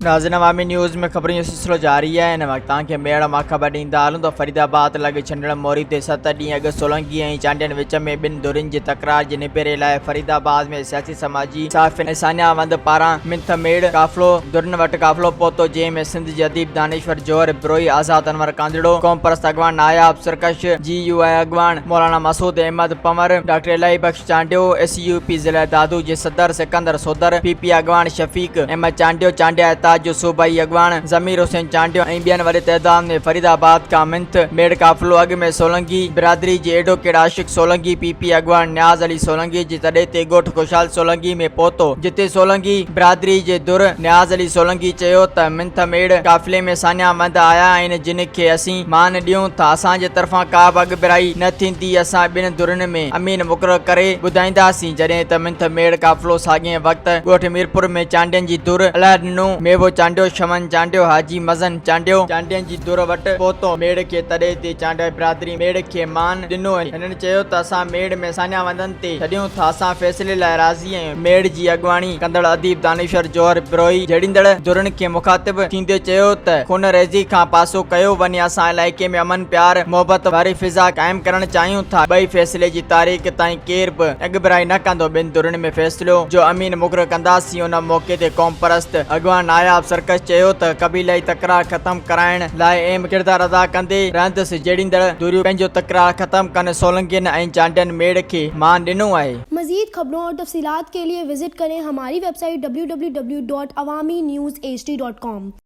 नाज़रीन, अवामी न्यूज़ में ख़बरों जो सिलसिलो जारी है। इन वक्त तव्हांखे मेड़ मां ख़बर ॾींदा हलूं त फरीदाबाद लॻे छंडण मोरी ते 7 ॾींहं अॻु सोलंकी ऐं चांडियनि विच में ॿिनि धुरियुनि जी तकरार जे निबेरे लाइ फरीदाबाद में सियासी समाजी साफ़िन ऐं सानियावंद पारां मिंथ मेड़ काफ़िलो धुरियुनि वटि काफ़िलो पहुतो, जंहिंमें सिंध जे अदीब दानिश्वर जौहर बिरोई, आज़ाद अनवर कांदड़ो, क़ौम परस्त अॻवान नायाब सरकश, GUI अॻवान मौलाना मसूद अहमद पंवर, डॉक्टर इलाही बख्श चांडियो, SUP ज़िला दादू जे सदर सिकंदर सोदर, PP अॻवान शफ़ीक अहमद चांडियो, चांडिया ताज जो सूबाई अॻवान ज़मीर हुसैन चांडियो ऐं ॿियनि वॾे तइदाद में फरीदाबाद खां मिंथ मेड़ काफ़िलो अॻु में सोलंकी बिरादरी जे एडवोकेट आशिक सोलंकी, PP अॻवान न्याज़ अली सोलंकी जे तॾे ते ॻोठ खुशहाल सोलंकी में पहुतो, जिते सोलंकी बिरादरी जे धुर न्याज़ अली सोलंकी चयो त मिंथ मेड़ काफ़िले में सानियावंद आया आहिनि, जिन खे असीं मान ॾियूं था। असांजे तरफ़ां का बि अॻु बिराई न थींदी। असां ॿिनि धुरियुनि में अमीन मुक़ररु करे ॿुधाईंदासीं। जॾहिं त मिंथ मेड़ काफ़िलो साॻिए वक़्तु ॻोठ मीरपुर में चांडियनि जी धुर अलाह ॾिनो मेवो चांडियो, शमन चांडियो, हाजी मज़न चांडियो चांडियनि जी धुर वटि पहुतो। मेड़ खे तॾे ते चांडिया बिरादरी मेड़ खे मान ॾिनो। हिननि चयो त असां मेड़ में सानियावंदनि ते छॾियूं था। असां फ़ैसिले लाइ राज़ी आहियूं। मेड़ जी अॻवानी कंदड़ अदीब दानिश्वर जौहर बिरोई जड़ींदड़ धुरियुनि खे मुखातिब थींदे चयो त खून रेज़ी खां पासो कयो वञे। असां इलाइक़े में अमन प्यार मोहबत वारी फिज़ा क़ाइम करणु चाहियूं था। ॿई फ़ैसिले जी तारीख़ ताईं केर बि अॻु बिराई न कंदो। ॿिनि धुरियुनि में फ़ैसिलो जो अमीन मुक़ररु कंदासीं। उन मौक़े ते क़ौम परस्त अॻवान नायाब सरकश चयो त क़बीलाई तकरार ख़त्म कराइण लाइ अहम किरदारु अदा कंदे रहंदुसि। जड़ींदड़ धुरियूं पंहिंजो तकरार ख़त्म कनि। सोलंकियुनि ऐं चांडियनि मेड़ खे मान ॾिनो आहे। मज़ीद खबरों और तफसीलात के लिए विजिट करें हमारी वेबसाइट www.awamiNewsHD.com।